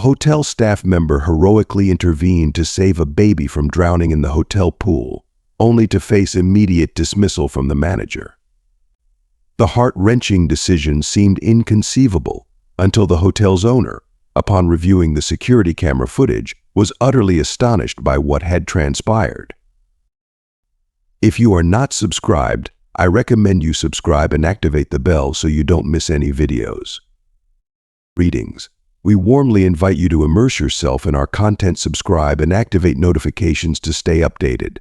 hotel staff member heroically intervened to save a baby from drowning in the hotel pool, only to face immediate dismissal from the manager. The heart-wrenching decision seemed inconceivable until the hotel's owner, upon reviewing the security camera footage, was utterly astonished by what had transpired. If you are not subscribed, I recommend you subscribe and activate the bell so you don't miss any videos. Greetings. We warmly invite you to immerse yourself in our content, subscribe, and activate notifications to stay updated.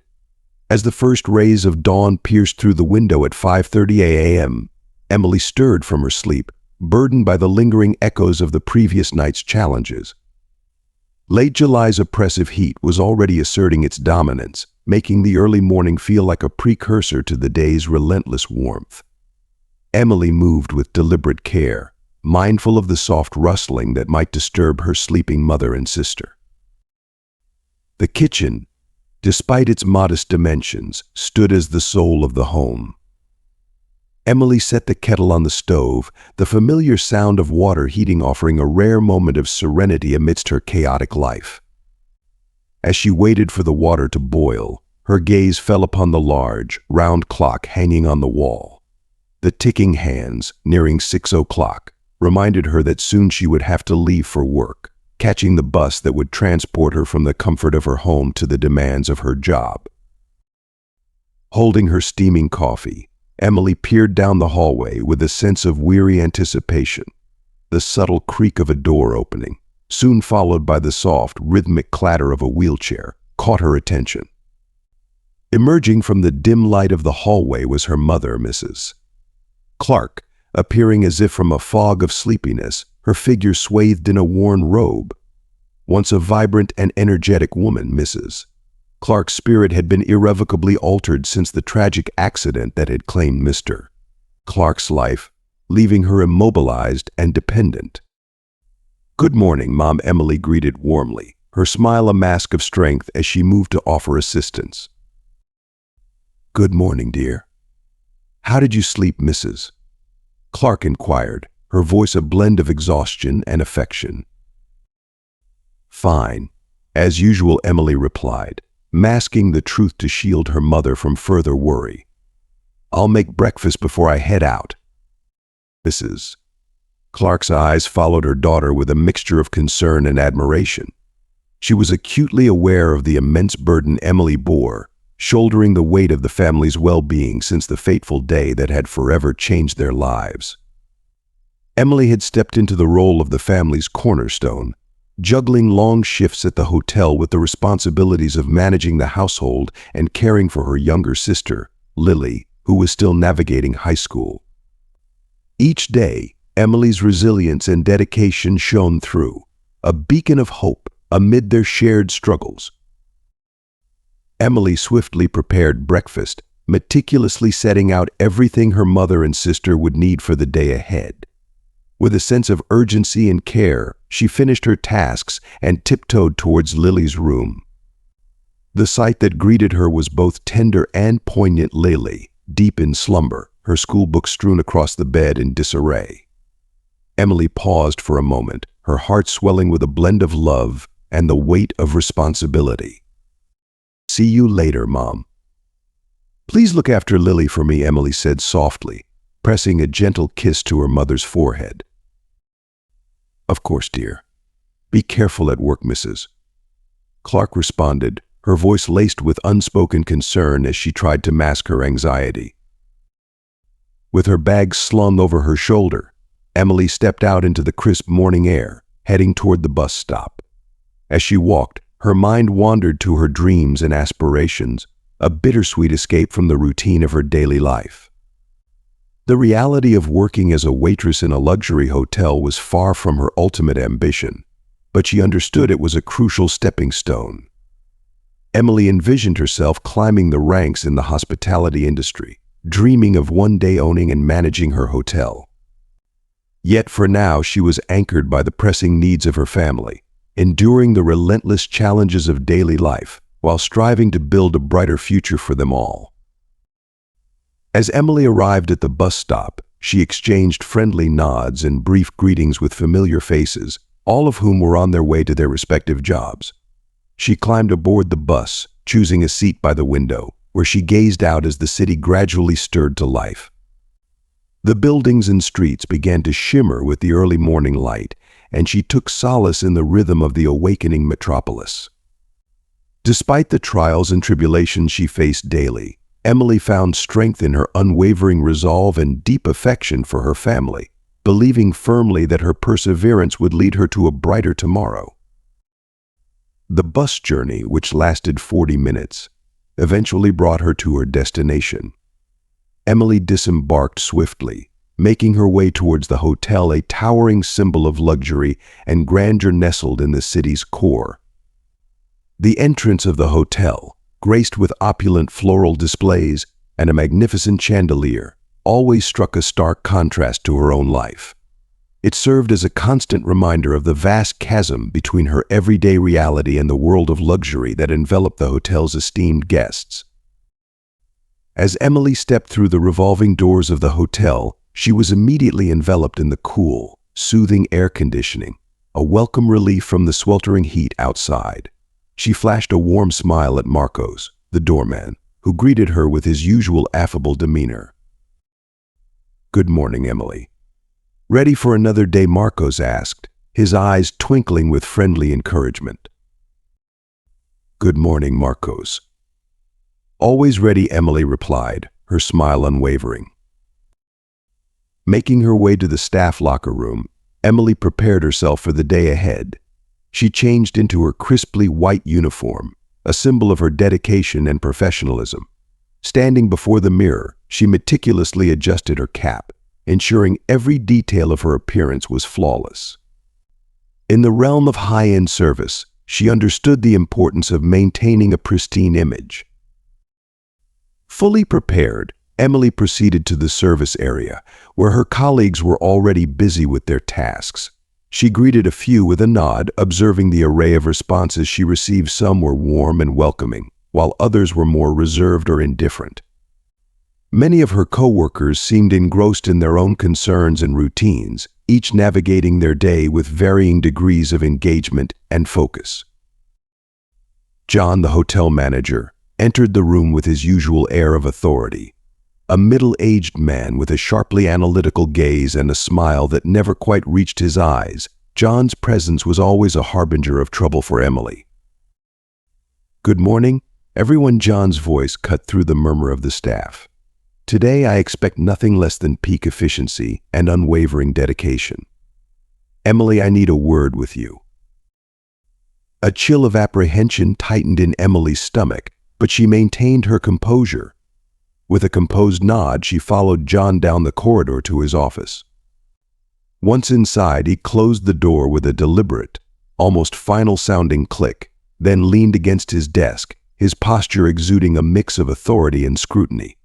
As the first rays of dawn pierced through the window at 5:30 a.m., Emily stirred from her sleep, burdened by the lingering echoes of the previous night's challenges. Late July's oppressive heat was already asserting its dominance, making the early morning feel like a precursor to the day's relentless warmth. Emily moved with deliberate care, mindful of the soft rustling that might disturb her sleeping mother and sister. The kitchen, despite its modest dimensions, stood as the soul of the home. Emily set the kettle on the stove, the familiar sound of water heating offering a rare moment of serenity amidst her chaotic life. As she waited for the water to boil, her gaze fell upon the large, round clock hanging on the wall. The ticking hands, nearing 6 o'clock, reminded her that soon she would have to leave for work, catching the bus that would transport her from the comfort of her home to the demands of her job. Holding her steaming coffee, Emily peered down the hallway with a sense of weary anticipation. The subtle creak of a door opening, soon followed by the soft, rhythmic clatter of a wheelchair, caught her attention. Emerging from the dim light of the hallway was her mother, Mrs. Clark, appearing as if from a fog of sleepiness, her figure swathed in a worn robe. Once a vibrant and energetic woman, Mrs. Clark's spirit had been irrevocably altered since the tragic accident that had claimed Mr. Clark's life, leaving her immobilized and dependent. "Good morning, Mom," Emily greeted warmly, her smile a mask of strength as she moved to offer assistance. "Good morning, dear. How did you sleep, Mrs. Clark inquired, her voice a blend of exhaustion and affection. "Fine, as usual," Emily replied, masking the truth to shield her mother from further worry. "I'll make breakfast before I head out." Mrs. Clark's eyes followed her daughter with a mixture of concern and admiration. She was acutely aware of the immense burden Emily bore, shouldering the weight of the family's well-being since the fateful day that had forever changed their lives. Emily had stepped into the role of the family's cornerstone, juggling long shifts at the hotel with the responsibilities of managing the household and caring for her younger sister, Lily, who was still navigating high school. Each day, Emily's resilience and dedication shone through, a beacon of hope amid their shared struggles. Emily swiftly prepared breakfast, meticulously setting out everything her mother and sister would need for the day ahead. With a sense of urgency and care, she finished her tasks and tiptoed towards Lily's room. The sight that greeted her was both tender and poignant. Lily, deep in slumber, her schoolbook strewn across the bed in disarray. Emily paused for a moment, her heart swelling with a blend of love and the weight of responsibility. "See you later, Mom." "Please look after Lily for me," Emily said softly, pressing a gentle kiss to her mother's forehead. "Of course, dear. Be careful at work, Mrs. Clark responded, her voice laced with unspoken concern as she tried to mask her anxiety. With her bag slung over her shoulder, Emily stepped out into the crisp morning air, heading toward the bus stop. As she walked, her mind wandered to her dreams and aspirations, a bittersweet escape from the routine of her daily life. The reality of working as a waitress in a luxury hotel was far from her ultimate ambition, but she understood it was a crucial stepping stone. Emily envisioned herself climbing the ranks in the hospitality industry, dreaming of one day owning and managing her hotel. Yet for now, she was anchored by the pressing needs of her family, enduring the relentless challenges of daily life while striving to build a brighter future for them all. As Emily arrived at the bus stop, she exchanged friendly nods and brief greetings with familiar faces, all of whom were on their way to their respective jobs. She climbed aboard the bus, choosing a seat by the window, where she gazed out as the city gradually stirred to life. The buildings and streets began to shimmer with the early morning light, and she took solace in the rhythm of the awakening metropolis. Despite the trials and tribulations she faced daily, Emily found strength in her unwavering resolve and deep affection for her family, believing firmly that her perseverance would lead her to a brighter tomorrow. The bus journey, which lasted 40 minutes, eventually brought her to her destination. Emily disembarked swiftly, making her way towards the hotel, a towering symbol of luxury and grandeur nestled in the city's core. The entrance of the hotel, graced with opulent floral displays and a magnificent chandelier, always struck a stark contrast to her own life. It served as a constant reminder of the vast chasm between her everyday reality and the world of luxury that enveloped the hotel's esteemed guests. As Emily stepped through the revolving doors of the hotel, she was immediately enveloped in the cool, soothing air conditioning, a welcome relief from the sweltering heat outside. She flashed a warm smile at Marcos, the doorman, who greeted her with his usual affable demeanor. "Good morning, Emily." "Ready for another day?" Marcos asked, his eyes twinkling with friendly encouragement. "Good morning, Marcos." "Always ready," Emily replied, her smile unwavering. Making her way to the staff locker room, Emily prepared herself for the day ahead. She changed into her crisply white uniform, a symbol of her dedication and professionalism. Standing before the mirror, she meticulously adjusted her cap, ensuring every detail of her appearance was flawless. In the realm of high-end service, she understood the importance of maintaining a pristine image. Fully prepared, Emily proceeded to the service area, where her colleagues were already busy with their tasks. She greeted a few with a nod, observing the array of responses she received. Some were warm and welcoming, while others were more reserved or indifferent. Many of her co-workers seemed engrossed in their own concerns and routines, each navigating their day with varying degrees of engagement and focus. John, the hotel manager, entered the room with his usual air of authority. A middle-aged man with a sharply analytical gaze and a smile that never quite reached his eyes, John's presence was always a harbinger of trouble for Emily. "Good morning, everyone." John's voice cut through the murmur of the staff. "Today I expect nothing less than peak efficiency and unwavering dedication. Emily, I need a word with you." A chill of apprehension tightened in Emily's stomach, but she maintained her composure. With a composed nod, she followed John down the corridor to his office. Once inside, he closed the door with a deliberate, almost final-sounding click, then leaned against his desk, his posture exuding a mix of authority and scrutiny.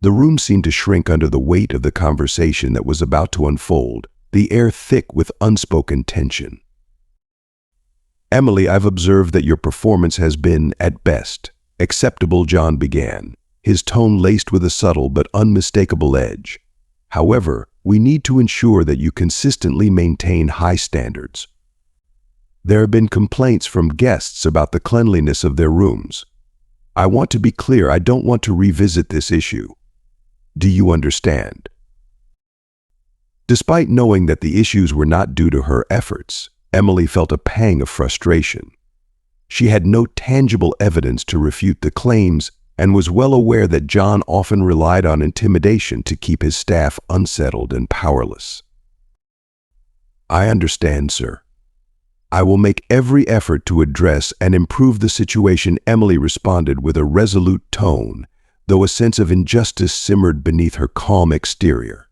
The room seemed to shrink under the weight of the conversation that was about to unfold, the air thick with unspoken tension. "Emily, I've observed that your performance has been, at best, acceptable," John began, his tone laced with a subtle but unmistakable edge. "However, we need to ensure that you consistently maintain high standards. There have been complaints from guests about the cleanliness of their rooms. I want to be clear, I don't want to revisit this issue. Do you understand?" Despite knowing that the issues were not due to her efforts, Emily felt a pang of frustration. She had no tangible evidence to refute the claims and was well aware that John often relied on intimidation to keep his staff unsettled and powerless. "I understand, sir. I will make every effort to address and improve the situation," Emily responded with a resolute tone, though a sense of injustice simmered beneath her calm exterior.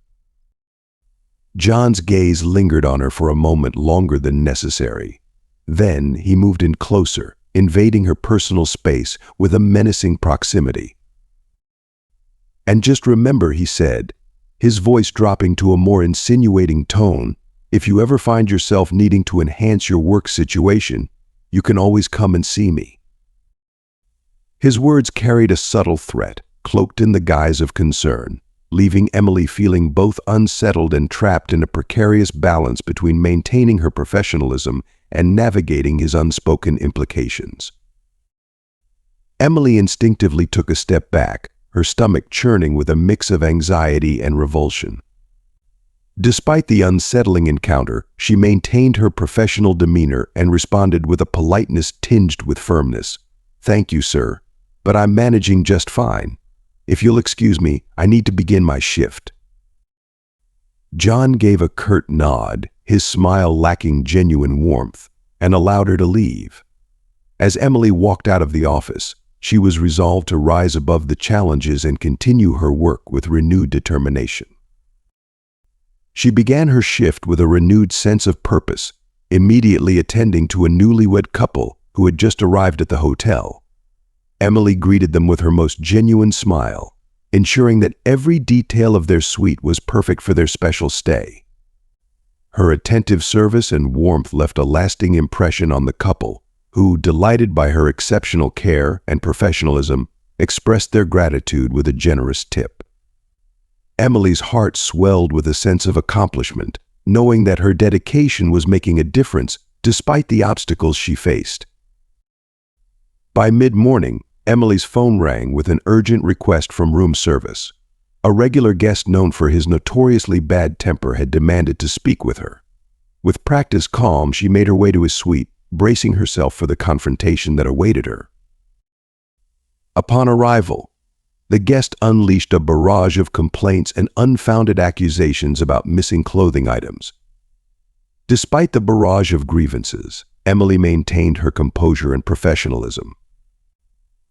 John's gaze lingered on her for a moment longer than necessary. Then he moved in closer, invading her personal space with a menacing proximity. "And just remember," he said, his voice dropping to a more insinuating tone, "if you ever find yourself needing to enhance your work situation, you can always come and see me." His words carried a subtle threat, cloaked in the guise of concern, leaving Emily feeling both unsettled and trapped in a precarious balance between maintaining her professionalism and navigating his unspoken implications. Emily instinctively took a step back, her stomach churning with a mix of anxiety and revulsion. Despite the unsettling encounter, she maintained her professional demeanor and responded with a politeness tinged with firmness. "Thank you, sir, but I'm managing just fine. If you'll excuse me, I need to begin my shift." John gave a curt nod, his smile lacking genuine warmth, and allowed her to leave. As Emily walked out of the office, she was resolved to rise above the challenges and continue her work with renewed determination. She began her shift with a renewed sense of purpose, immediately attending to a newlywed couple who had just arrived at the hotel. Emily greeted them with her most genuine smile, ensuring that every detail of their suite was perfect for their special stay. Her attentive service and warmth left a lasting impression on the couple, who, delighted by her exceptional care and professionalism, expressed their gratitude with a generous tip. Emily's heart swelled with a sense of accomplishment, knowing that her dedication was making a difference despite the obstacles she faced. By mid-morning, Emily's phone rang with an urgent request from room service. A regular guest known for his notoriously bad temper had demanded to speak with her. With practiced calm, she made her way to his suite, bracing herself for the confrontation that awaited her. Upon arrival, the guest unleashed a barrage of complaints and unfounded accusations about missing clothing items. Despite the barrage of grievances, Emily maintained her composure and professionalism.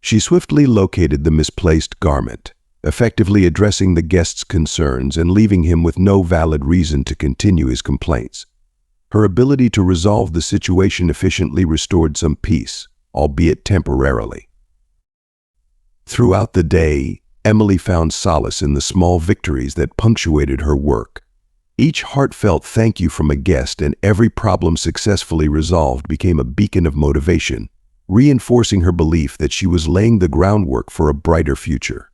She swiftly located the misplaced garment, effectively addressing the guest's concerns and leaving him with no valid reason to continue his complaints. Her ability to resolve the situation efficiently restored some peace, albeit temporarily. Throughout the day, Emily found solace in the small victories that punctuated her work. Each heartfelt thank you from a guest and every problem successfully resolved became a beacon of motivation, reinforcing her belief that she was laying the groundwork for a brighter future.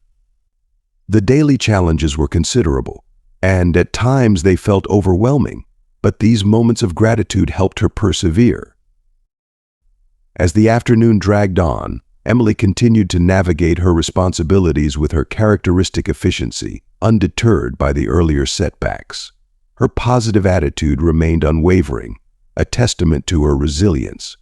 The daily challenges were considerable, and at times they felt overwhelming, but these moments of gratitude helped her persevere. As the afternoon dragged on, Emily continued to navigate her responsibilities with her characteristic efficiency, undeterred by the earlier setbacks. Her positive attitude remained unwavering, a testament to her resilience.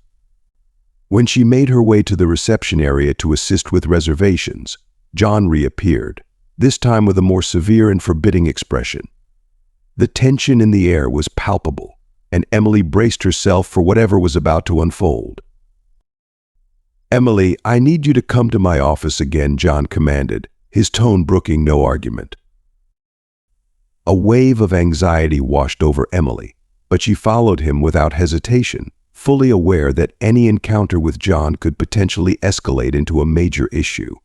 When she made her way to the reception area to assist with reservations, John reappeared, this time with a more severe and forbidding expression. The tension in the air was palpable, and Emily braced herself for whatever was about to unfold. "Emily, I need you to come to my office again," John commanded, his tone brooking no argument. A wave of anxiety washed over Emily, but she followed him without hesitation, fully aware that any encounter with John could potentially escalate into a major issue.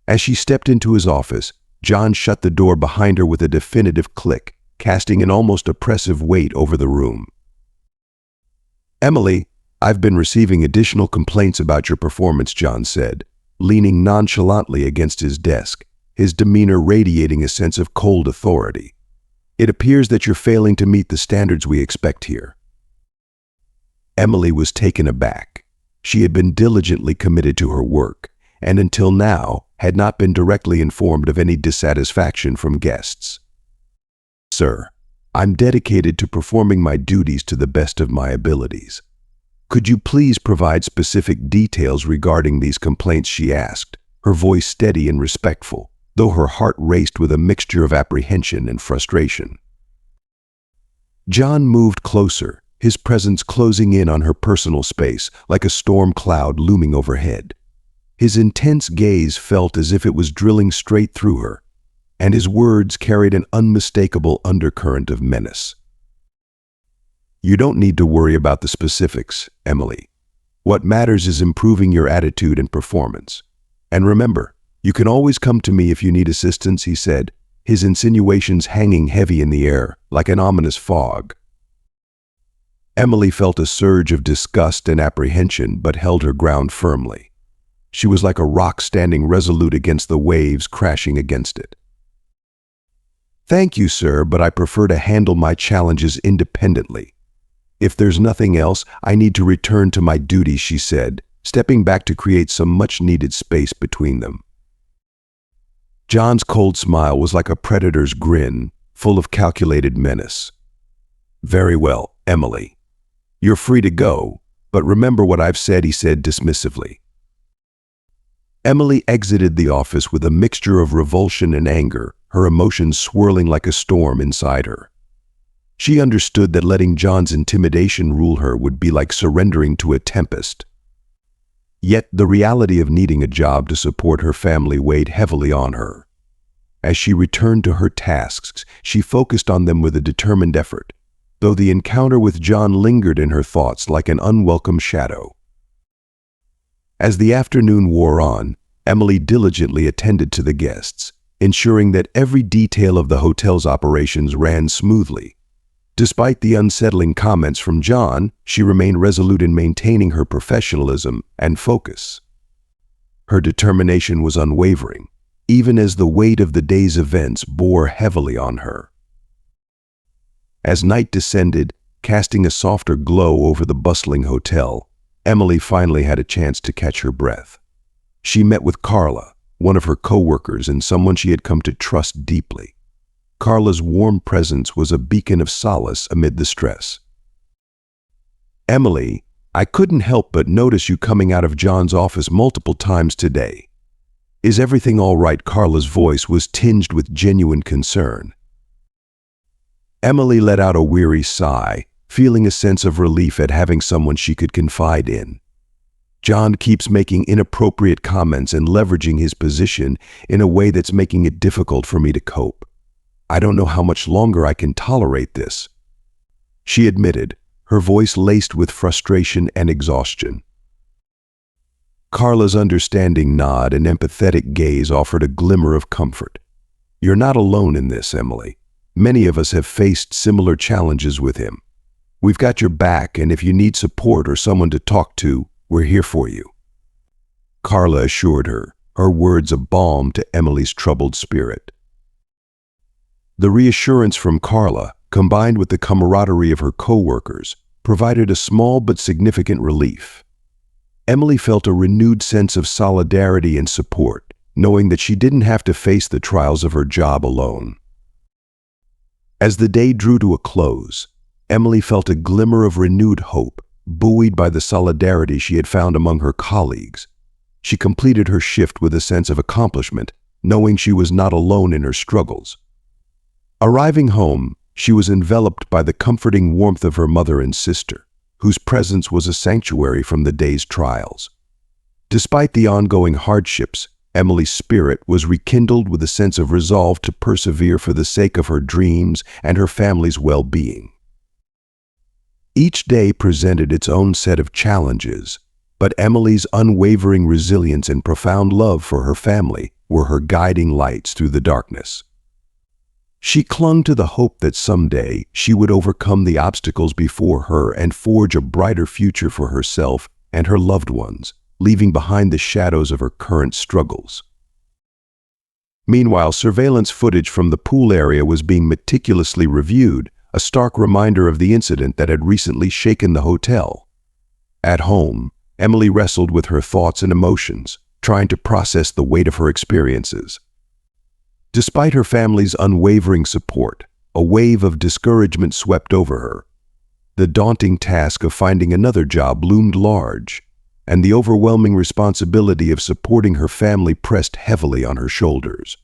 As she stepped into his office, John shut the door behind her with a definitive click, casting an almost oppressive weight over the room. "Emily, I've been receiving additional complaints about your performance," John said, leaning nonchalantly against his desk, his demeanor radiating a sense of cold authority. "It appears that you're failing to meet the standards we expect here." Emily was taken aback. She had been diligently committed to her work, and until now had not been directly informed of any dissatisfaction from guests. "Sir, I'm dedicated to performing my duties to the best of my abilities. Could you please provide specific details regarding these complaints?" she asked, her voice steady and respectful, though her heart raced with a mixture of apprehension and frustration. John moved closer, his presence closing in on her personal space like a storm cloud looming overhead. His intense gaze felt as if it was drilling straight through her, and his words carried an unmistakable undercurrent of menace. "You don't need to worry about the specifics, Emily. What matters is improving your attitude and performance. And remember, you can always come to me if you need assistance," he said, his insinuations hanging heavy in the air like an ominous fog. Emily felt a surge of disgust and apprehension but held her ground firmly. She was like a rock standing resolute against the waves crashing against it. "Thank you, sir, but I prefer to handle my challenges independently. If there's nothing else, I need to return to my duties," she said, stepping back to create some much-needed space between them. John's cold smile was like a predator's grin, full of calculated menace. "Very well, Emily. You're free to go, but remember what I've said," he said dismissively. Emily exited the office with a mixture of revulsion and anger, her emotions swirling like a storm inside her. She understood that letting John's intimidation rule her would be like surrendering to a tempest. Yet the reality of needing a job to support her family weighed heavily on her. As she returned to her tasks, she focused on them with a determined effort, though the encounter with John lingered in her thoughts like an unwelcome shadow. As the afternoon wore on, Emily diligently attended to the guests, ensuring that every detail of the hotel's operations ran smoothly. Despite the unsettling comments from John, she remained resolute in maintaining her professionalism and focus. Her determination was unwavering, even as the weight of the day's events bore heavily on her. As night descended, casting a softer glow over the bustling hotel, Emily finally had a chance to catch her breath. She met with Carla, one of her co-workers and someone she had come to trust deeply. Carla's warm presence was a beacon of solace amid the stress. "Emily, I couldn't help but notice you coming out of John's office multiple times today. Is everything all right?" Carla's voice was tinged with genuine concern. Emily let out a weary sigh, feeling a sense of relief at having someone she could confide in. "John keeps making inappropriate comments and leveraging his position in a way that's making it difficult for me to cope. I don't know how much longer I can tolerate this," she admitted, her voice laced with frustration and exhaustion. Carla's understanding nod and empathetic gaze offered a glimmer of comfort. "You're not alone in this, Emily. Many of us have faced similar challenges with him. We've got your back, and if you need support or someone to talk to, we're here for you," Carla assured her, her words a balm to Emily's troubled spirit. The reassurance from Carla, combined with the camaraderie of her co-workers, provided a small but significant relief. Emily felt a renewed sense of solidarity and support, knowing that she didn't have to face the trials of her job alone. As the day drew to a close, Emily felt a glimmer of renewed hope, buoyed by the solidarity she had found among her colleagues. She completed her shift with a sense of accomplishment, knowing she was not alone in her struggles. Arriving home, she was enveloped by the comforting warmth of her mother and sister, whose presence was a sanctuary from the day's trials. Despite the ongoing hardships, Emily's spirit was rekindled with a sense of resolve to persevere for the sake of her dreams and her family's well-being. Each day presented its own set of challenges, but Emily's unwavering resilience and profound love for her family were her guiding lights through the darkness. She clung to the hope that someday she would overcome the obstacles before her and forge a brighter future for herself and her loved ones, leaving behind the shadows of her current struggles. Meanwhile, surveillance footage from the pool area was being meticulously reviewed, a stark reminder of the incident that had recently shaken the hotel. At home, Emily wrestled with her thoughts and emotions, trying to process the weight of her experiences. Despite her family's unwavering support, a wave of discouragement swept over her. The daunting task of finding another job loomed large, and the overwhelming responsibility of supporting her family pressed heavily on her shoulders.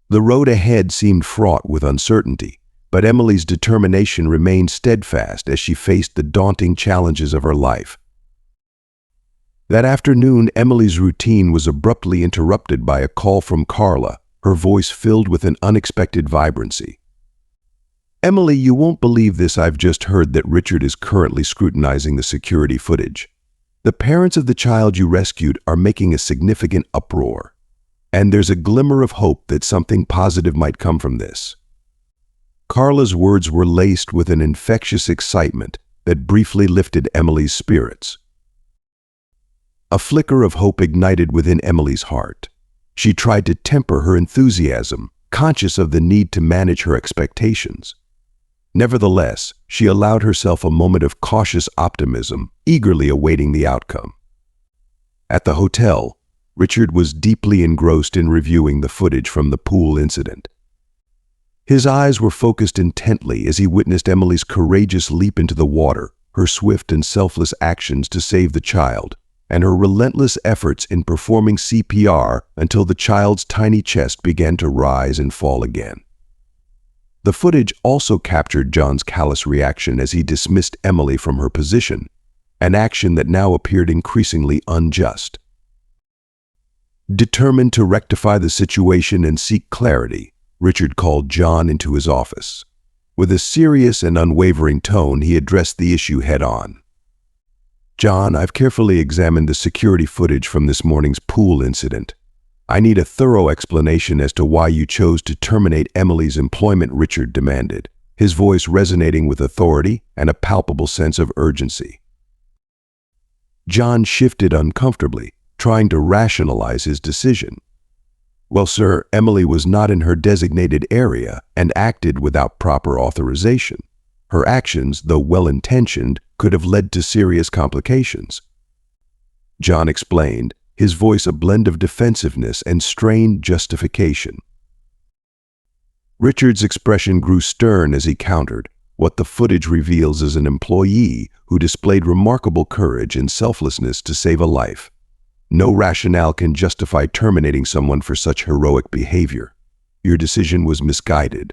The road ahead seemed fraught with uncertainty, but Emily's determination remained steadfast as she faced the daunting challenges of her life. That afternoon, Emily's routine was abruptly interrupted by a call from Carla, her voice filled with an unexpected vibrancy. "Emily, you won't believe this. I've just heard that Richard is currently scrutinizing the security footage. The parents of the child you rescued are making a significant uproar, and there's a glimmer of hope that something positive might come from this." Carla's words were laced with an infectious excitement that briefly lifted Emily's spirits. A flicker of hope ignited within Emily's heart. She tried to temper her enthusiasm, conscious of the need to manage her expectations. Nevertheless, she allowed herself a moment of cautious optimism, eagerly awaiting the outcome. At the hotel, Richard was deeply engrossed in reviewing the footage from the pool incident. His eyes were focused intently as he witnessed Emily's courageous leap into the water, her swift and selfless actions to save the child, and her relentless efforts in performing CPR until the child's tiny chest began to rise and fall again. The footage also captured John's callous reaction as he dismissed Emily from her position, an action that now appeared increasingly unjust. Determined to rectify the situation and seek clarity, Richard called John into his office. With a serious and unwavering tone, he addressed the issue head-on. "John, I've carefully examined the security footage from this morning's pool incident. I need a thorough explanation as to why you chose to terminate Emily's employment," Richard demanded, his voice resonating with authority and a palpable sense of urgency. John shifted uncomfortably, trying to rationalize his decision. "Well, sir, Emily was not in her designated area and acted without proper authorization. Her actions, though well-intentioned, could have led to serious complications," John explained, his voice a blend of defensiveness and strained justification. Richard's expression grew stern as he countered, "What the footage reveals is an employee who displayed remarkable courage and selflessness to save a life. No rationale can justify terminating someone for such heroic behavior. Your decision was misguided,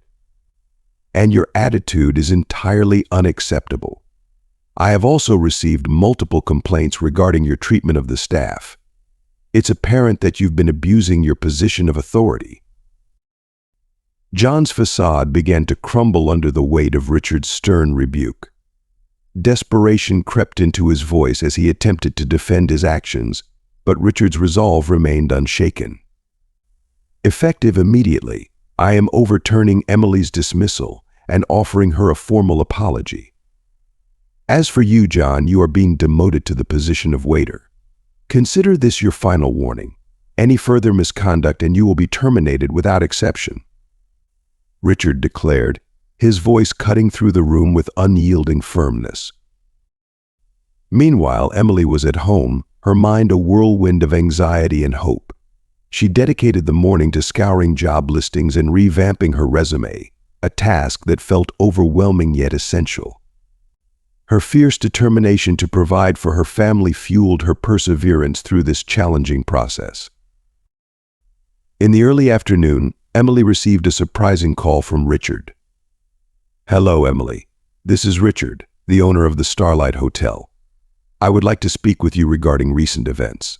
and your attitude is entirely unacceptable. I have also received multiple complaints regarding your treatment of the staff. It's apparent that you've been abusing your position of authority." John's facade began to crumble under the weight of Richard's stern rebuke. Desperation crept into his voice as he attempted to defend his actions, but Richard's resolve remained unshaken. "Effective immediately, I am overturning Emily's dismissal and offering her a formal apology. As for you, John, you are being demoted to the position of waiter. Consider this your final warning. Any further misconduct and you will be terminated without exception," Richard declared, his voice cutting through the room with unyielding firmness. Meanwhile, Emily was at home, her mind a whirlwind of anxiety and hope. She dedicated the morning to scouring job listings and revamping her resume, a task that felt overwhelming yet essential. Her fierce determination to provide for her family fueled her perseverance through this challenging process. In the early afternoon, Emily received a surprising call from Richard. "Hello, Emily. This is Richard, the owner of the Starlight Hotel. I would like to speak with you regarding recent events.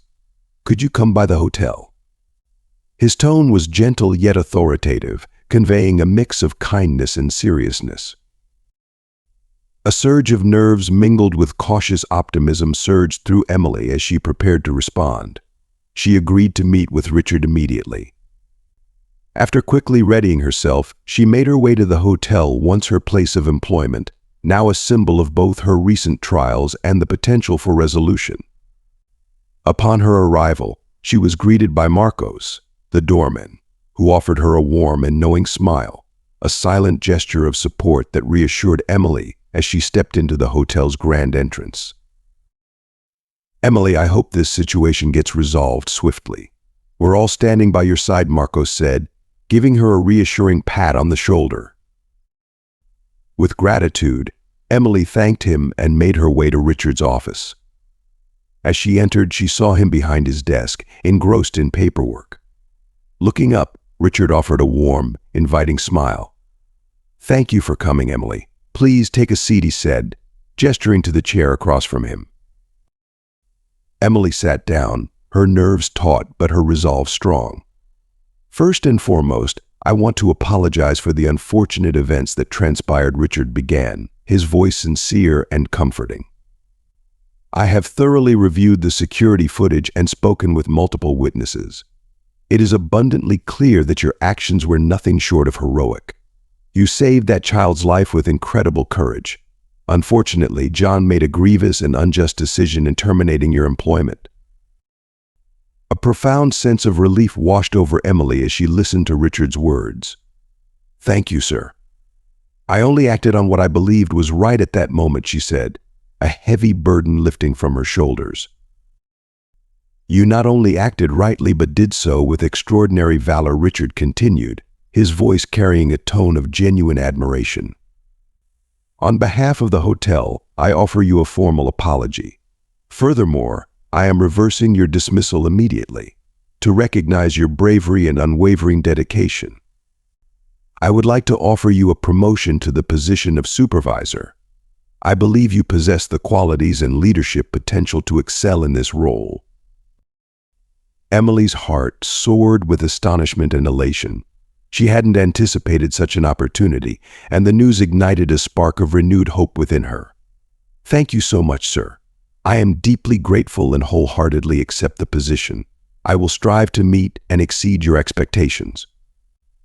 Could you come by the hotel?" His tone was gentle yet authoritative, conveying a mix of kindness and seriousness. A surge of nerves mingled with cautious optimism surged through Emily as she prepared to respond. She agreed to meet with Richard immediately. After quickly readying herself, she made her way to the hotel, once her place of employment, now a symbol of both her recent trials and the potential for resolution. Upon her arrival, she was greeted by Marcos, the doorman, who offered her a warm and knowing smile, a silent gesture of support that reassured Emily as she stepped into the hotel's grand entrance. "Emily, I hope this situation gets resolved swiftly. We're all standing by your side," Marcos said, giving her a reassuring pat on the shoulder. With gratitude, Emily thanked him and made her way to Richard's office. As she entered, she saw him behind his desk, engrossed in paperwork. Looking up, Richard offered a warm, inviting smile. "Thank you for coming, Emily. Please take a seat," he said, gesturing to the chair across from him. Emily sat down, her nerves taut but her resolve strong. "First and foremost, I want to apologize for the unfortunate events that transpired," Richard began, his voice sincere and comforting. "I have thoroughly reviewed the security footage and spoken with multiple witnesses. It is abundantly clear that your actions were nothing short of heroic. You saved that child's life with incredible courage. Unfortunately, John made a grievous and unjust decision in terminating your employment." A profound sense of relief washed over Emily as she listened to Richard's words. "Thank you, sir. I only acted on what I believed was right at that moment," she said, a heavy burden lifting from her shoulders. "You not only acted rightly but did so with extraordinary valor," Richard continued, his voice carrying a tone of genuine admiration. "On behalf of the hotel, I offer you a formal apology. Furthermore, I am reversing your dismissal immediately to recognize your bravery and unwavering dedication. I would like to offer you a promotion to the position of supervisor. I believe you possess the qualities and leadership potential to excel in this role." Emily's heart soared with astonishment and elation. She hadn't anticipated such an opportunity, and the news ignited a spark of renewed hope within her. "Thank you so much, sir. I am deeply grateful and wholeheartedly accept the position. I will strive to meet and exceed your expectations,"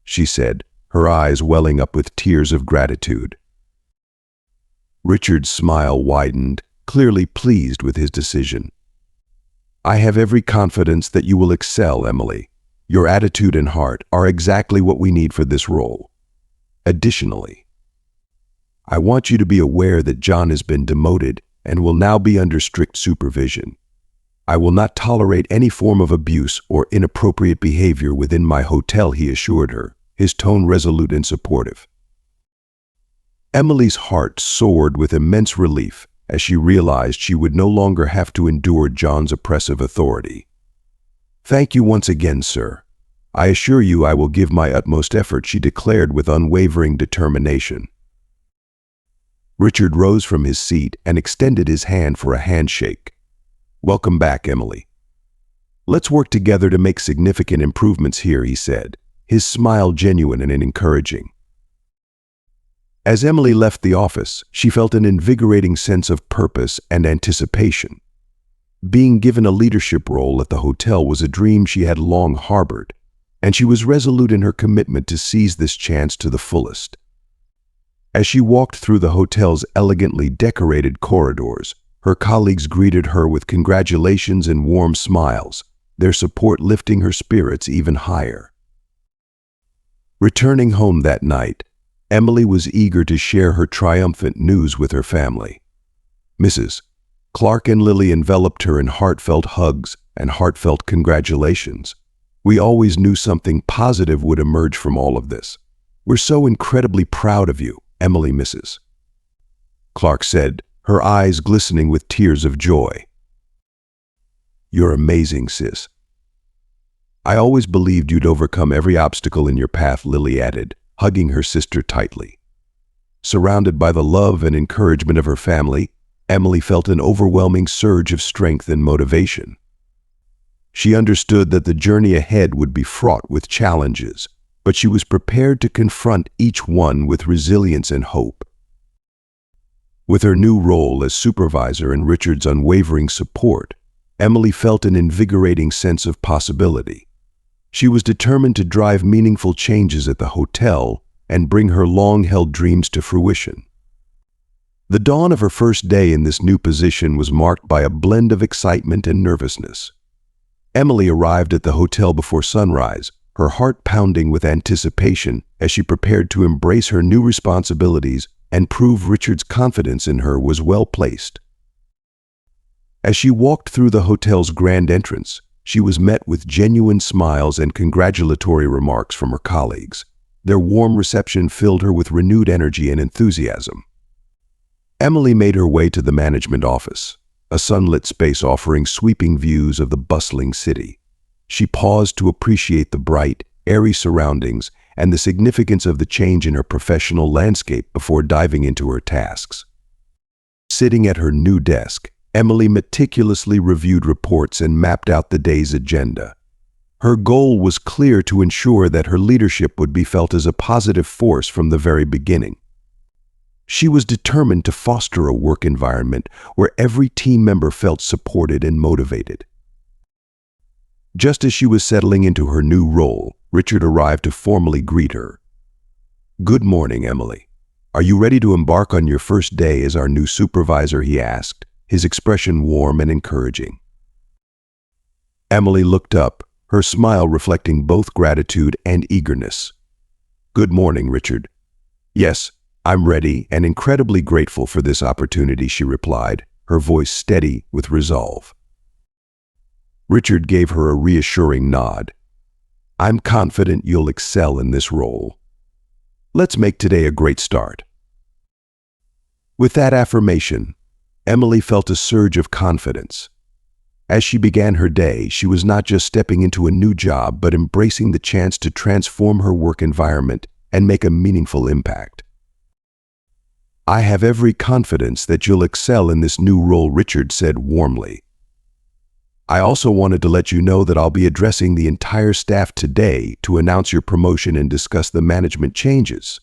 she said, her eyes welling up with tears of gratitude. Richard's smile widened, clearly pleased with his decision. "I have every confidence that you will excel, Emily. Your attitude and heart are exactly what we need for this role. Additionally, I want you to be aware that John has been demoted and will now be under strict supervision. I will not tolerate any form of abuse or inappropriate behavior within my hotel," he assured her, his tone resolute and supportive. Emily's heart soared with immense relief as she realized she would no longer have to endure John's oppressive authority. "Thank you once again, sir. I assure you I will give my utmost effort," she declared with unwavering determination. Richard rose from his seat and extended his hand for a handshake. "Welcome back, Emily. Let's work together to make significant improvements here," he said, his smile genuine and encouraging. As Emily left the office, she felt an invigorating sense of purpose and anticipation. Being given a leadership role at the hotel was a dream she had long harbored, and she was resolute in her commitment to seize this chance to the fullest. As she walked through the hotel's elegantly decorated corridors, her colleagues greeted her with congratulations and warm smiles, their support lifting her spirits even higher. Returning home that night, Emily was eager to share her triumphant news with her family. Mrs. Clark and Lily enveloped her in heartfelt hugs and heartfelt congratulations. "We always knew something positive would emerge from all of this. We're so incredibly proud of you, Emily," Mrs. Clark said, her eyes glistening with tears of joy. "You're amazing, sis. I always believed you'd overcome every obstacle in your path," Lily added, hugging her sister tightly. Surrounded by the love and encouragement of her family, Emily felt an overwhelming surge of strength and motivation. She understood that the journey ahead would be fraught with challenges, but she was prepared to confront each one with resilience and hope. With her new role as supervisor and Richard's unwavering support, Emily felt an invigorating sense of possibility. She was determined to drive meaningful changes at the hotel and bring her long-held dreams to fruition. The dawn of her first day in this new position was marked by a blend of excitement and nervousness. Emily arrived at the hotel before sunrise, her heart pounding with anticipation as she prepared to embrace her new responsibilities and prove Richard's confidence in her was well placed. As she walked through the hotel's grand entrance, she was met with genuine smiles and congratulatory remarks from her colleagues. Their warm reception filled her with renewed energy and enthusiasm. Emily made her way to the management office, a sunlit space offering sweeping views of the bustling city. She paused to appreciate the bright, airy surroundings and the significance of the change in her professional landscape before diving into her tasks. Sitting at her new desk, Emily meticulously reviewed reports and mapped out the day's agenda. Her goal was clear: to ensure that her leadership would be felt as a positive force from the very beginning. She was determined to foster a work environment where every team member felt supported and motivated. Just as she was settling into her new role, Richard arrived to formally greet her. "Good morning, Emily. Are you ready to embark on your first day as our new supervisor?" he asked, his expression warm and encouraging. Emily looked up, her smile reflecting both gratitude and eagerness. "Good morning, Richard." "Yes, I'm ready and incredibly grateful for this opportunity," she replied, her voice steady with resolve. Richard gave her a reassuring nod. "I'm confident you'll excel in this role. Let's make today a great start." With that affirmation, Emily felt a surge of confidence. As she began her day, she was not just stepping into a new job, but embracing the chance to transform her work environment and make a meaningful impact. "I have every confidence that you'll excel in this new role," Richard said warmly. "I also wanted to let you know that I'll be addressing the entire staff today to announce your promotion and discuss the management changes.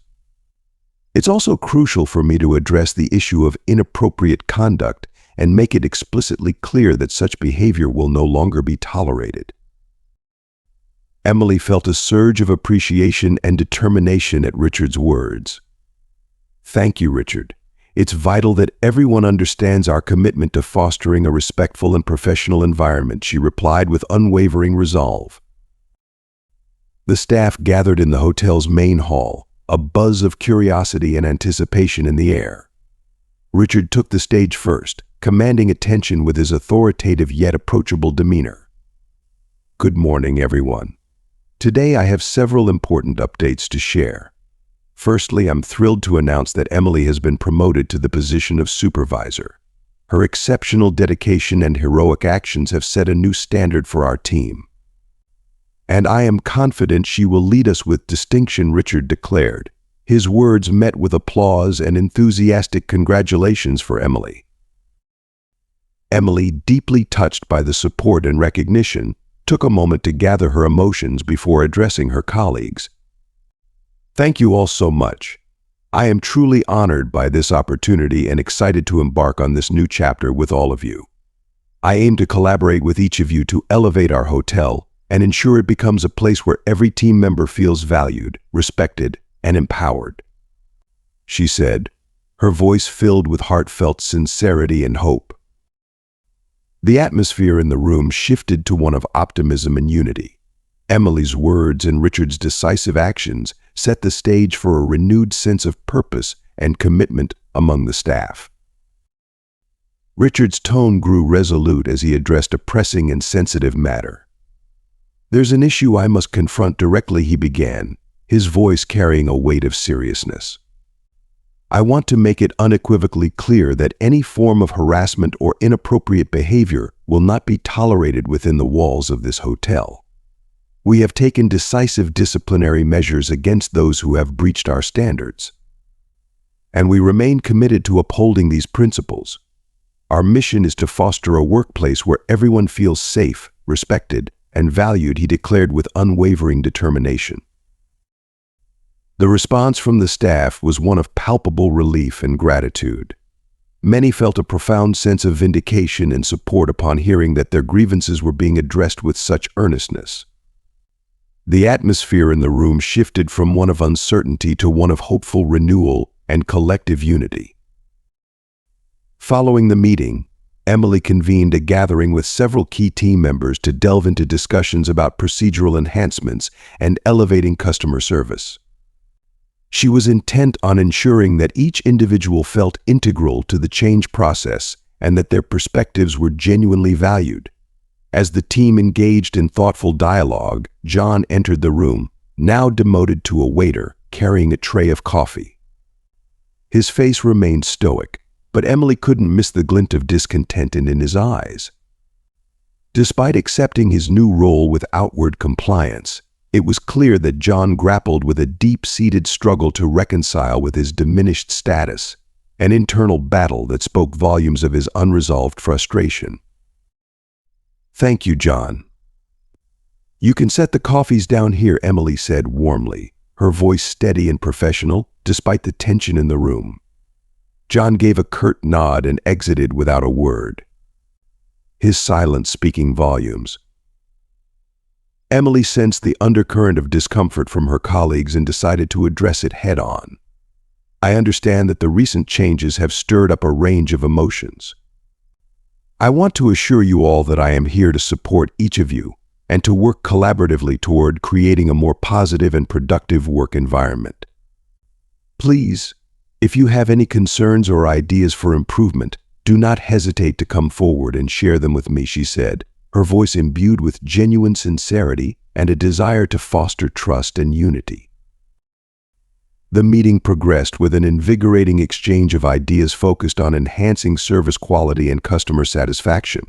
It's also crucial for me to address the issue of inappropriate conduct and make it explicitly clear that such behavior will no longer be tolerated." Emily felt a surge of appreciation and determination at Richard's words. "Thank you, Richard. It's vital that everyone understands our commitment to fostering a respectful and professional environment," she replied with unwavering resolve. The staff gathered in the hotel's main hall, a buzz of curiosity and anticipation in the air. Richard took the stage first, commanding attention with his authoritative yet approachable demeanor. "Good morning, everyone. Today I have several important updates to share. Firstly, I'm thrilled to announce that Emily has been promoted to the position of supervisor. Her exceptional dedication and heroic actions have set a new standard for our team. And I am confident she will lead us with distinction," Richard declared. His words met with applause and enthusiastic congratulations for Emily. Emily, deeply touched by the support and recognition, took a moment to gather her emotions before addressing her colleagues. "Thank you all so much. I am truly honored by this opportunity and excited to embark on this new chapter with all of you. I aim to collaborate with each of you to elevate our hotel and ensure it becomes a place where every team member feels valued, respected, and empowered," she said, her voice filled with heartfelt sincerity and hope. The atmosphere in the room shifted to one of optimism and unity. Emily's words and Richard's decisive actions set the stage for a renewed sense of purpose and commitment among the staff. Richard's tone grew resolute as he addressed a pressing and sensitive matter. "There's an issue I must confront directly," he began, his voice carrying a weight of seriousness. "I want to make it unequivocally clear that any form of harassment or inappropriate behavior will not be tolerated within the walls of this hotel. We have taken decisive disciplinary measures against those who have breached our standards. And we remain committed to upholding these principles. Our mission is to foster a workplace where everyone feels safe, respected, and valued," he declared with unwavering determination. The response from the staff was one of palpable relief and gratitude. Many felt a profound sense of vindication and support upon hearing that their grievances were being addressed with such earnestness. The atmosphere in the room shifted from one of uncertainty to one of hopeful renewal and collective unity. Following the meeting, Emily convened a gathering with several key team members to delve into discussions about procedural enhancements and elevating customer service. She was intent on ensuring that each individual felt integral to the change process and that their perspectives were genuinely valued. As the team engaged in thoughtful dialogue, John entered the room, now demoted to a waiter carrying a tray of coffee. His face remained stoic, but Emily couldn't miss the glint of discontent in his eyes. Despite accepting his new role with outward compliance, it was clear that John grappled with a deep-seated struggle to reconcile with his diminished status, an internal battle that spoke volumes of his unresolved frustration. "Thank you, John. You can set the coffees down here," Emily said warmly, her voice steady and professional, despite the tension in the room. John gave a curt nod and exited without a word, his silence speaking volumes. Emily sensed the undercurrent of discomfort from her colleagues and decided to address it head-on. "I understand that the recent changes have stirred up a range of emotions. I want to assure you all that I am here to support each of you and to work collaboratively toward creating a more positive and productive work environment. Please, if you have any concerns or ideas for improvement, do not hesitate to come forward and share them with me," she said, her voice imbued with genuine sincerity and a desire to foster trust and unity. The meeting progressed with an invigorating exchange of ideas focused on enhancing service quality and customer satisfaction.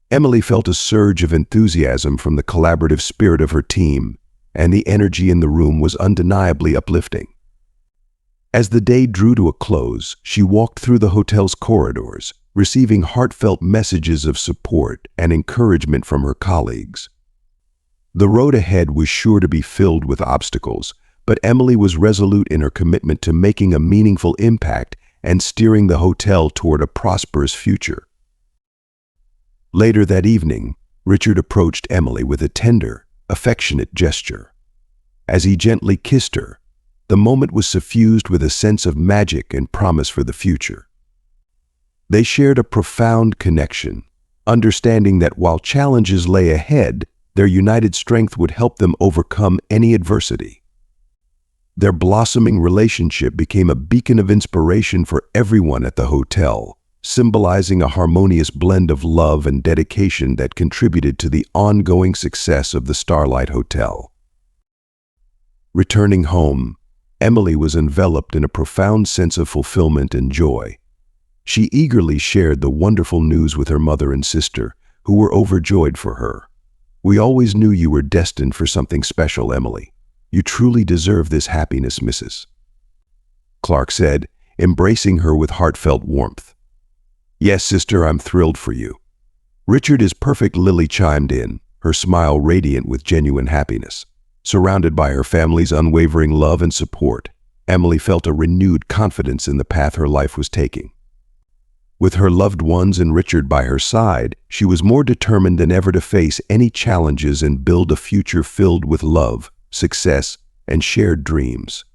Emily felt a surge of enthusiasm from the collaborative spirit of her team, and the energy in the room was undeniably uplifting. As the day drew to a close, she walked through the hotel's corridors, receiving heartfelt messages of support and encouragement from her colleagues. The road ahead was sure to be filled with obstacles, but Emily was resolute in her commitment to making a meaningful impact and steering the hotel toward a prosperous future. Later that evening, Richard approached Emily with a tender, affectionate gesture. As he gently kissed her, the moment was suffused with a sense of magic and promise for the future. They shared a profound connection, understanding that while challenges lay ahead, their united strength would help them overcome any adversity. Their blossoming relationship became a beacon of inspiration for everyone at the hotel, symbolizing a harmonious blend of love and dedication that contributed to the ongoing success of the Starlight Hotel. Returning home, Emily was enveloped in a profound sense of fulfillment and joy. She eagerly shared the wonderful news with her mother and sister, who were overjoyed for her. "We always knew you were destined for something special, Emily. You truly deserve this happiness, Mrs. Clark said, embracing her with heartfelt warmth. "Yes, sister, I'm thrilled for you." "Richard is perfect," Lily chimed in, her smile radiant with genuine happiness. Surrounded by her family's unwavering love and support, Emily felt a renewed confidence in the path her life was taking. With her loved ones and Richard by her side, she was more determined than ever to face any challenges and build a future filled with love, success, and shared dreams.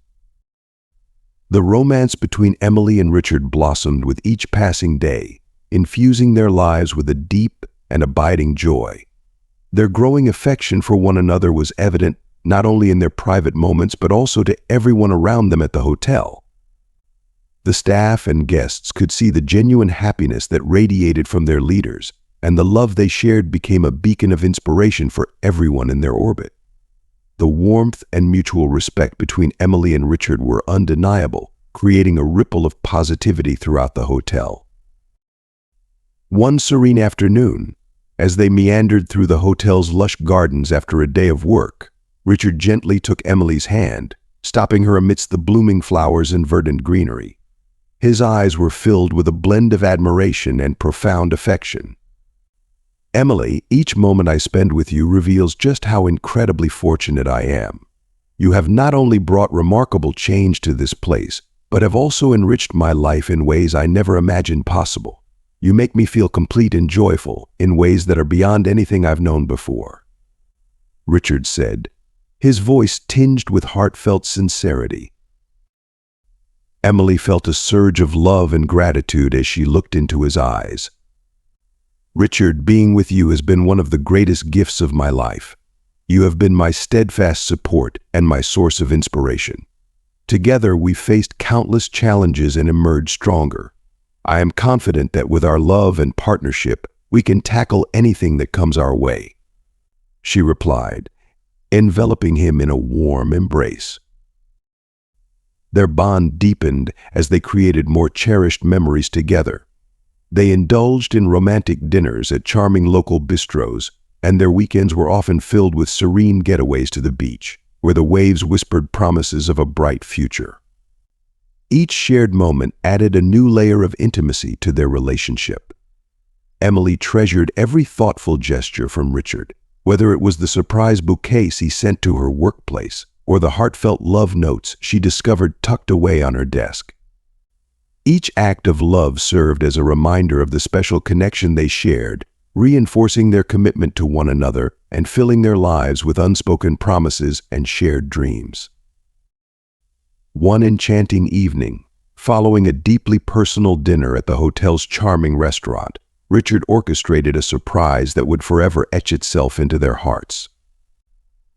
The romance between Emily and Richard blossomed with each passing day, infusing their lives with a deep and abiding joy. Their growing affection for one another was evident not only in their private moments but also to everyone around them at the hotel. The staff and guests could see the genuine happiness that radiated from their leaders, and the love they shared became a beacon of inspiration for everyone in their orbit. The warmth and mutual respect between Emily and Richard were undeniable, creating a ripple of positivity throughout the hotel. One serene afternoon, as they meandered through the hotel's lush gardens after a day of work, Richard gently took Emily's hand, stopping her amidst the blooming flowers and verdant greenery. His eyes were filled with a blend of admiration and profound affection. "Emily, each moment I spend with you reveals just how incredibly fortunate I am. You have not only brought remarkable change to this place, but have also enriched my life in ways I never imagined possible. You make me feel complete and joyful in ways that are beyond anything I've known before," Richard said, his voice tinged with heartfelt sincerity. Emily felt a surge of love and gratitude as she looked into his eyes. "Richard, being with you has been one of the greatest gifts of my life. You have been my steadfast support and my source of inspiration. Together, we've faced countless challenges and emerged stronger. I am confident that with our love and partnership, we can tackle anything that comes our way," she replied, enveloping him in a warm embrace. Their bond deepened as they created more cherished memories together. They indulged in romantic dinners at charming local bistros, and their weekends were often filled with serene getaways to the beach, where the waves whispered promises of a bright future. Each shared moment added a new layer of intimacy to their relationship. Emily treasured every thoughtful gesture from Richard, whether it was the surprise bouquets he sent to her workplace or the heartfelt love notes she discovered tucked away on her desk. Each act of love served as a reminder of the special connection they shared, reinforcing their commitment to one another and filling their lives with unspoken promises and shared dreams. One enchanting evening, following a deeply personal dinner at the hotel's charming restaurant, Richard orchestrated a surprise that would forever etch itself into their hearts.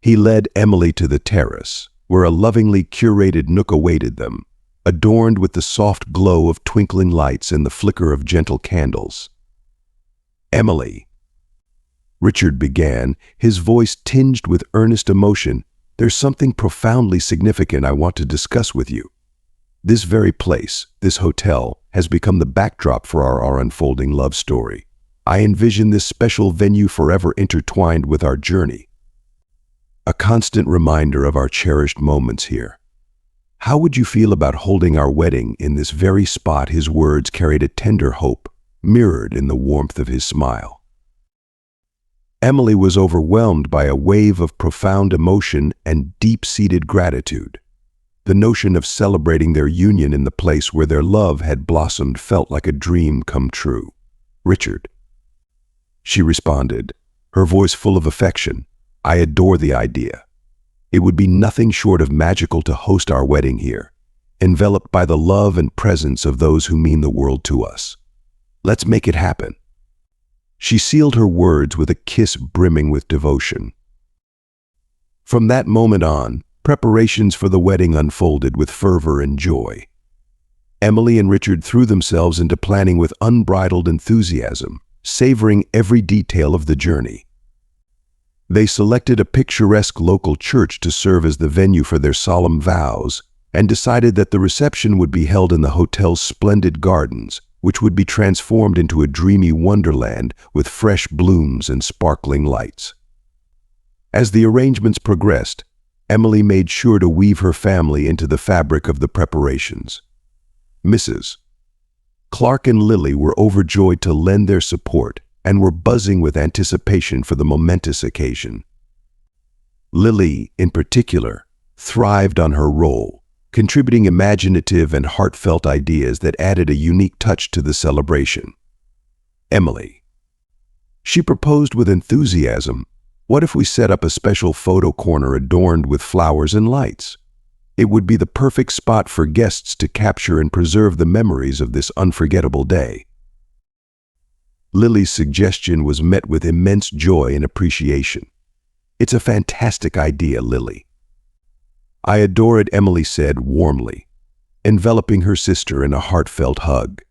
He led Emily to the terrace, where a lovingly curated nook awaited them, adorned with the soft glow of twinkling lights and the flicker of gentle candles. "Emily," Richard began, his voice tinged with earnest emotion, "there's something profoundly significant I want to discuss with you. This very place, this hotel, has become the backdrop for our unfolding love story. I envision this special venue forever intertwined with our journey, a constant reminder of our cherished moments here. How would you feel about holding our wedding in this very spot?" His words carried a tender hope, mirrored in the warmth of his smile. Emily was overwhelmed by a wave of profound emotion and deep-seated gratitude. The notion of celebrating their union in the place where their love had blossomed felt like a dream come true. "Richard," she responded, her voice full of affection, "I adore the idea. It would be nothing short of magical to host our wedding here, enveloped by the love and presence of those who mean the world to us. Let's make it happen." She sealed her words with a kiss brimming with devotion. From that moment on, preparations for the wedding unfolded with fervor and joy. Emily and Richard threw themselves into planning with unbridled enthusiasm, savoring every detail of the journey. They selected a picturesque local church to serve as the venue for their solemn vows and decided that the reception would be held in the hotel's splendid gardens, which would be transformed into a dreamy wonderland with fresh blooms and sparkling lights. As the arrangements progressed, Emily made sure to weave her family into the fabric of the preparations. Mrs. Clark and Lily were overjoyed to lend their support and were buzzing with anticipation for the momentous occasion. Lily, in particular, thrived on her role, contributing imaginative and heartfelt ideas that added a unique touch to the celebration. Emily. She proposed with enthusiasm, "What if we set up a special photo corner adorned with flowers and lights? It would be the perfect spot for guests to capture and preserve the memories of this unforgettable day." Lily's suggestion was met with immense joy and appreciation. "It's a fantastic idea, Lily." "I adore it," Emily said warmly, enveloping her sister in a heartfelt hug.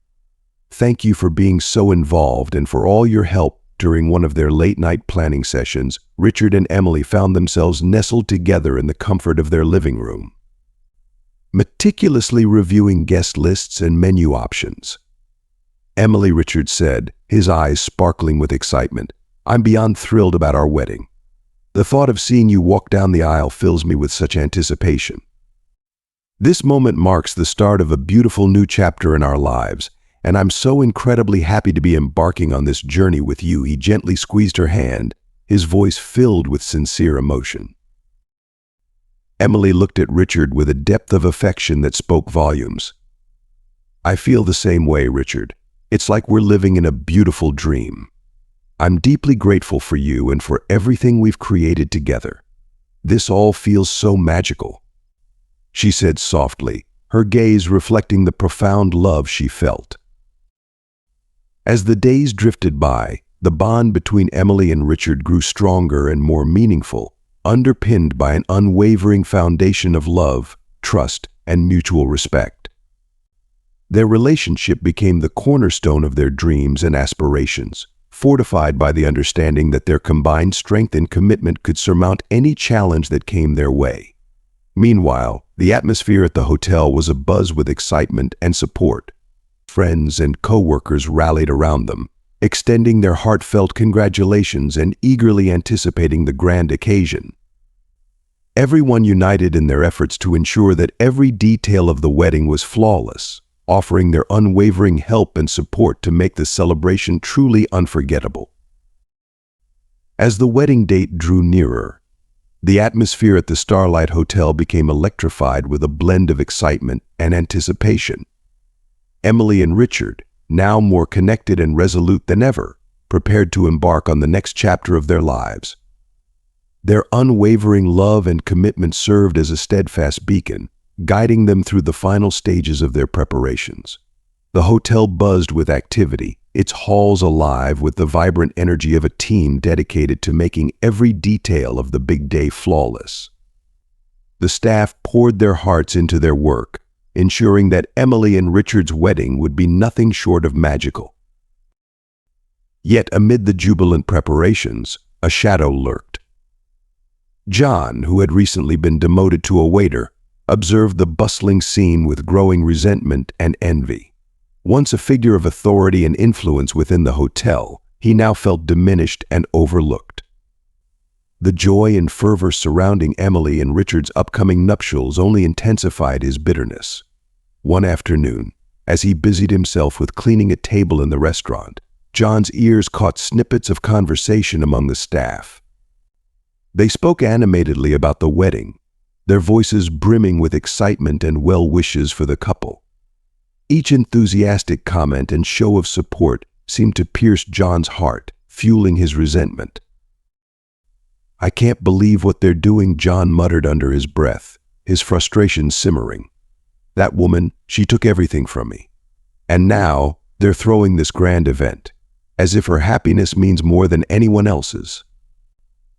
"Thank you for being so involved and for all your help." During one of their late-night planning sessions, Richard and Emily found themselves nestled together in the comfort of their living room, meticulously reviewing guest lists and menu options. "Emily," Richard said, his eyes sparkling with excitement, "I'm beyond thrilled about our wedding. The thought of seeing you walk down the aisle fills me with such anticipation. This moment marks the start of a beautiful new chapter in our lives, and I'm so incredibly happy to be embarking on this journey with you." He gently squeezed her hand, his voice filled with sincere emotion. Emily looked at Richard with a depth of affection that spoke volumes. "I feel the same way, Richard. It's like we're living in a beautiful dream. I'm deeply grateful for you and for everything we've created together. This all feels so magical," she said softly, her gaze reflecting the profound love she felt. As the days drifted by, the bond between Emily and Richard grew stronger and more meaningful, underpinned by an unwavering foundation of love, trust, and mutual respect. Their relationship became the cornerstone of their dreams and aspirations, fortified by the understanding that their combined strength and commitment could surmount any challenge that came their way. Meanwhile, the atmosphere at the hotel was abuzz with excitement and support. Friends and co-workers rallied around them, extending their heartfelt congratulations and eagerly anticipating the grand occasion. Everyone united in their efforts to ensure that every detail of the wedding was flawless, offering their unwavering help and support to make the celebration truly unforgettable. As the wedding date drew nearer, the atmosphere at the Starlight Hotel became electrified with a blend of excitement and anticipation. Emily and Richard, now more connected and resolute than ever, prepared to embark on the next chapter of their lives. Their unwavering love and commitment served as a steadfast beacon, guiding them through the final stages of their preparations. The hotel buzzed with activity, its halls alive with the vibrant energy of a team dedicated to making every detail of the big day flawless. The staff poured their hearts into their work, ensuring that Emily and Richard's wedding would be nothing short of magical. Yet amid the jubilant preparations, a shadow lurked. John, who had recently been demoted to a waiter, observed the bustling scene with growing resentment and envy. Once a figure of authority and influence within the hotel, he now felt diminished and overlooked. The joy and fervor surrounding Emily and Richard's upcoming nuptials only intensified his bitterness. One afternoon, as he busied himself with cleaning a table in the restaurant, John's ears caught snippets of conversation among the staff. They spoke animatedly about the wedding, their voices brimming with excitement and well wishes for the couple. Each enthusiastic comment and show of support seemed to pierce John's heart, fueling his resentment. "I can't believe what they're doing," John muttered under his breath, his frustration simmering. "That woman, she took everything from me. And now they're throwing this grand event, as if her happiness means more than anyone else's."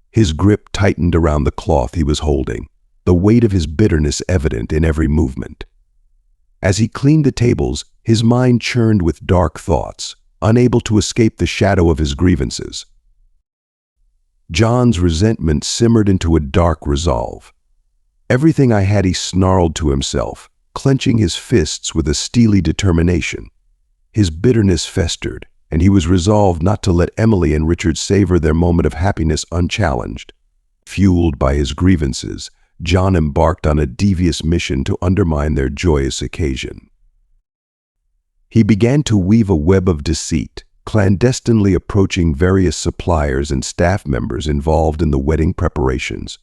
His grip tightened around the cloth he was holding, the weight of his bitterness evident in every movement. As he cleaned the tables, his mind churned with dark thoughts, unable to escape the shadow of his grievances. John's resentment simmered into a dark resolve. "Everything I had," he snarled to himself, clenching his fists with a steely determination. His bitterness festered, and he was resolved not to let Emily and Richard savor their moment of happiness unchallenged. Fueled by his grievances, John embarked on a devious mission to undermine their joyous occasion. He began to weave a web of deceit, clandestinely approaching various suppliers and staff members involved in the wedding preparations.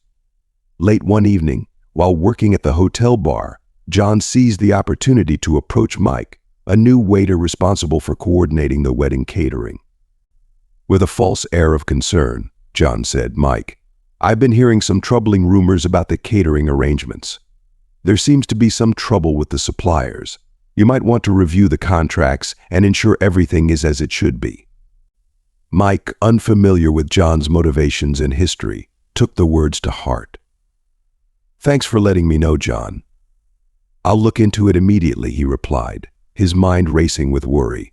Late one evening, while working at the hotel bar, John seized the opportunity to approach Mike, a new waiter responsible for coordinating the wedding catering. With a false air of concern, John said, "Mike, I've been hearing some troubling rumors about the catering arrangements. There seems to be some trouble with the suppliers. You might want to review the contracts and ensure everything is as it should be." Mike, unfamiliar with John's motivations and history, took the words to heart. "Thanks for letting me know, John. I'll look into it immediately," he replied, his mind racing with worry.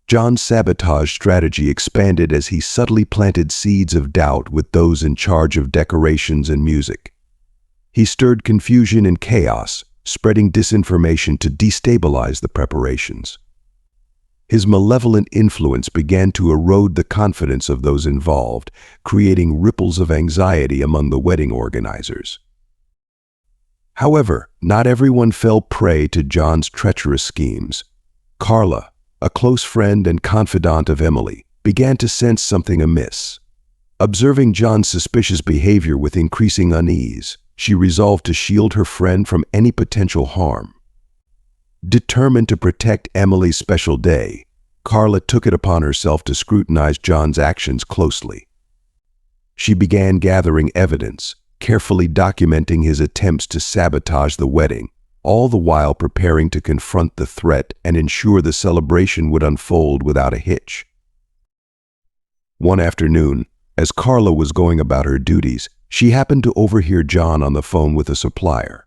John's sabotage strategy expanded as he subtly planted seeds of doubt with those in charge of decorations and music. He stirred confusion and chaos, spreading disinformation to destabilize the preparations. His malevolent influence began to erode the confidence of those involved, creating ripples of anxiety among the wedding organizers. However, not everyone fell prey to John's treacherous schemes. Carla, a close friend and confidant of Emily, began to sense something amiss. Observing John's suspicious behavior with increasing unease, she resolved to shield her friend from any potential harm. Determined to protect Emily's special day, Carla took it upon herself to scrutinize John's actions closely. She began gathering evidence, carefully documenting his attempts to sabotage the wedding, all the while preparing to confront the threat and ensure the celebration would unfold without a hitch. One afternoon, as Carla was going about her duties, she happened to overhear John on the phone with a supplier.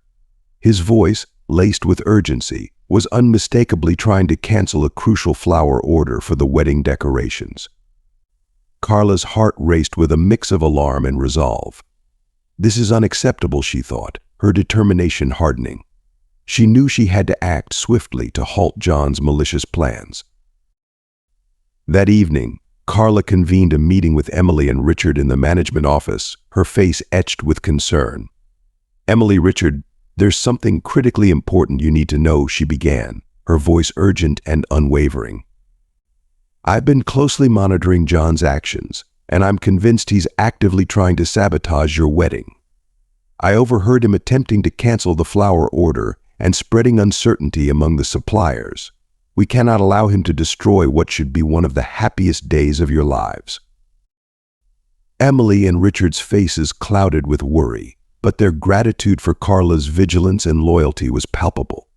His voice, laced with urgency, was unmistakably trying to cancel a crucial flower order for the wedding decorations. Carla's heart raced with a mix of alarm and resolve. This is unacceptable, she thought, her determination hardening. She knew she had to act swiftly to halt John's malicious plans. That evening, Carla convened a meeting with Emily and Richard in the management office, her face etched with concern. "Emily, Richard, there's something critically important you need to know," she began, her voice urgent and unwavering. "I've been closely monitoring John's actions, and I'm convinced he's actively trying to sabotage your wedding. I overheard him attempting to cancel the flower order and spreading uncertainty among the suppliers. We cannot allow him to destroy what should be one of the happiest days of your lives." Emily and Richard's faces clouded with worry, but their gratitude for Carla's vigilance and loyalty was palpable.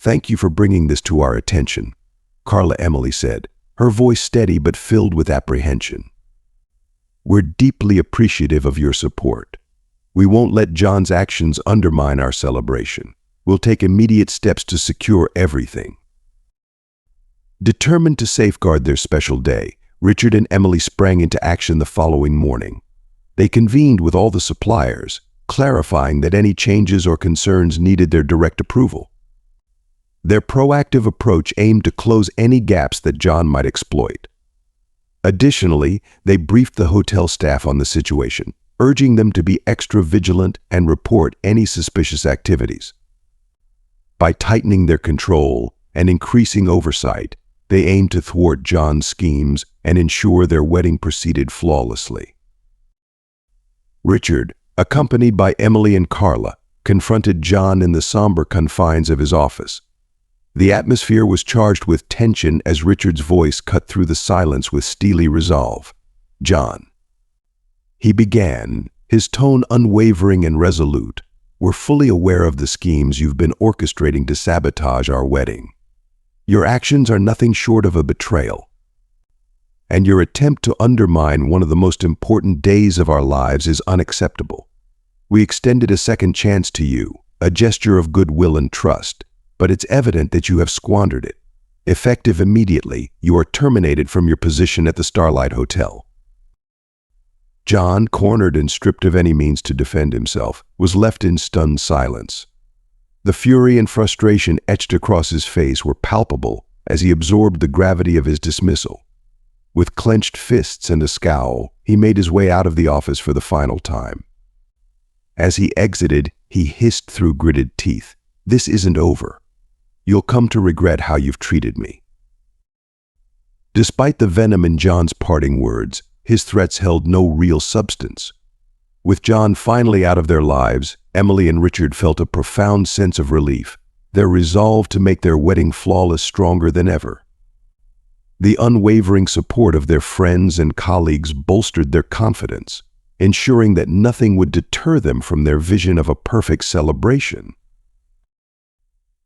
"Thank you for bringing this to our attention," Carla Emily said, her voice steady but filled with apprehension. "We're deeply appreciative of your support. We won't let John's actions undermine our celebration. We'll take immediate steps to secure everything." Determined to safeguard their special day, Richard and Emily sprang into action the following morning. They convened with all the suppliers, clarifying that any changes or concerns needed their direct approval. Their proactive approach aimed to close any gaps that John might exploit. Additionally, they briefed the hotel staff on the situation, urging them to be extra vigilant and report any suspicious activities. By tightening their control and increasing oversight, they aimed to thwart John's schemes and ensure their wedding proceeded flawlessly. Richard, accompanied by Emily and Carla, confronted John in the somber confines of his office. The atmosphere was charged with tension as Richard's voice cut through the silence with steely resolve. "John," he began, his tone unwavering and resolute, "we're fully aware of the schemes you've been orchestrating to sabotage our wedding. Your actions are nothing short of a betrayal. And your attempt to undermine one of the most important days of our lives is unacceptable. We extended a second chance to you, a gesture of goodwill and trust, but it's evident that you have squandered it. Effective immediately, you are terminated from your position at the Starlight Hotel." John, cornered and stripped of any means to defend himself, was left in stunned silence. The fury and frustration etched across his face were palpable as he absorbed the gravity of his dismissal. With clenched fists and a scowl, he made his way out of the office for the final time. As he exited, he hissed through gritted teeth, "This isn't over. You'll come to regret how you've treated me." Despite the venom in John's parting words, his threats held no real substance. With John finally out of their lives, Emily and Richard felt a profound sense of relief, their resolve to make their wedding flawless stronger than ever. The unwavering support of their friends and colleagues bolstered their confidence, ensuring that nothing would deter them from their vision of a perfect celebration.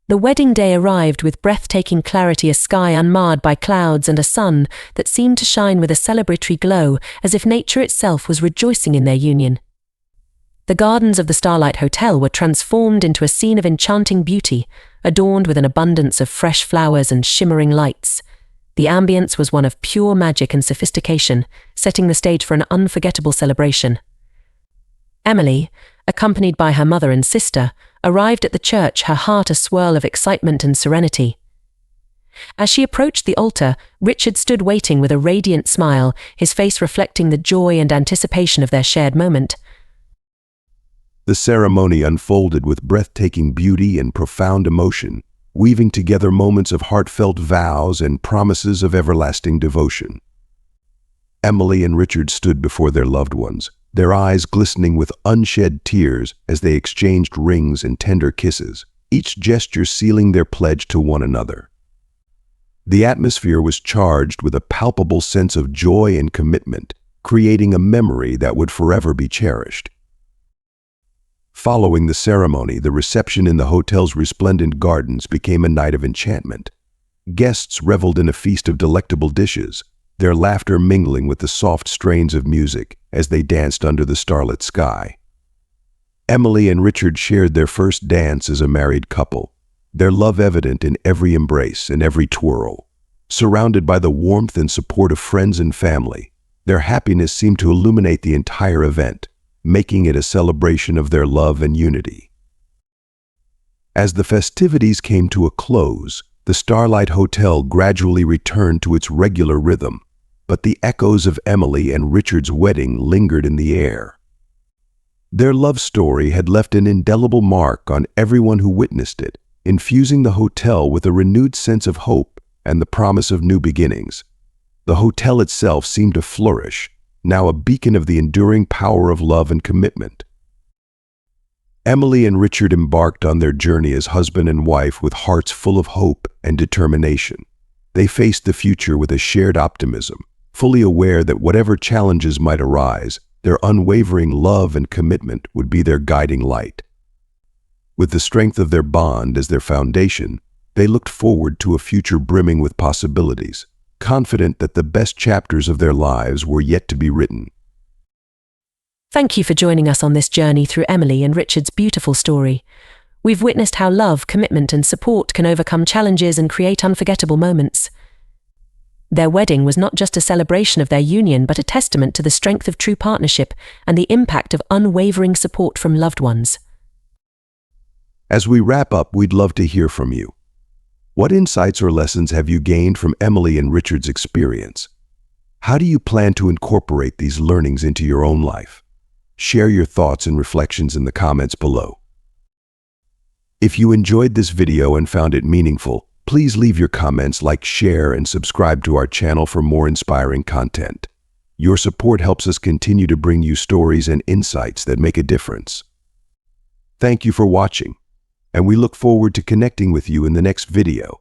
The wedding day arrived with breathtaking clarity, a sky unmarred by clouds and a sun that seemed to shine with a celebratory glow, as if nature itself was rejoicing in their union. The gardens of the Starlight Hotel were transformed into a scene of enchanting beauty, adorned with an abundance of fresh flowers and shimmering lights. The ambience was one of pure magic and sophistication, setting the stage for an unforgettable celebration. Emily, accompanied by her mother and sister, arrived at the church, her heart a swirl of excitement and serenity. As she approached the altar, Richard stood waiting with a radiant smile, his face reflecting the joy and anticipation of their shared moment. The ceremony unfolded with breathtaking beauty and profound emotion, weaving together moments of heartfelt vows and promises of everlasting devotion. Emily and Richard stood before their loved ones, their eyes glistening with unshed tears as they exchanged rings and tender kisses, each gesture sealing their pledge to one another. The atmosphere was charged with a palpable sense of joy and commitment, creating a memory that would forever be cherished. Following the ceremony, the reception in the hotel's resplendent gardens became a night of enchantment. Guests reveled in a feast of delectable dishes, their laughter mingling with the soft strains of music as they danced under the starlit sky. Emily and Richard shared their first dance as a married couple, their love evident in every embrace and every twirl. Surrounded by the warmth and support of friends and family, their happiness seemed to illuminate the entire event, making it a celebration of their love and unity. As the festivities came to a close, the Starlight Hotel gradually returned to its regular rhythm, but the echoes of Emily and Richard's wedding lingered in the air. Their love story had left an indelible mark on everyone who witnessed it, infusing the hotel with a renewed sense of hope and the promise of new beginnings. The hotel itself seemed to flourish, now a beacon of the enduring power of love and commitment. Emily and Richard embarked on their journey as husband and wife with hearts full of hope and determination. They faced the future with a shared optimism, fully aware that whatever challenges might arise, their unwavering love and commitment would be their guiding light. With the strength of their bond as their foundation, They looked forward to a future brimming with possibilities, confident that the best chapters of their lives were yet to be written. Thank you for joining us on this journey through Emily and Richard's beautiful story. We've witnessed how love, commitment, and support can overcome challenges and create unforgettable moments. Their wedding was not just a celebration of their union, but a testament to the strength of true partnership and the impact of unwavering support from loved ones. As we wrap up, we'd love to hear from you. What insights or lessons have you gained from Emily and Richard's experience? How do you plan to incorporate these learnings into your own life? Share your thoughts and reflections in the comments below. If you enjoyed this video and found it meaningful, please leave your comments, like, share, and subscribe to our channel for more inspiring content. Your support helps us continue to bring you stories and insights that make a difference. Thank you for watching, and we look forward to connecting with you in the next video.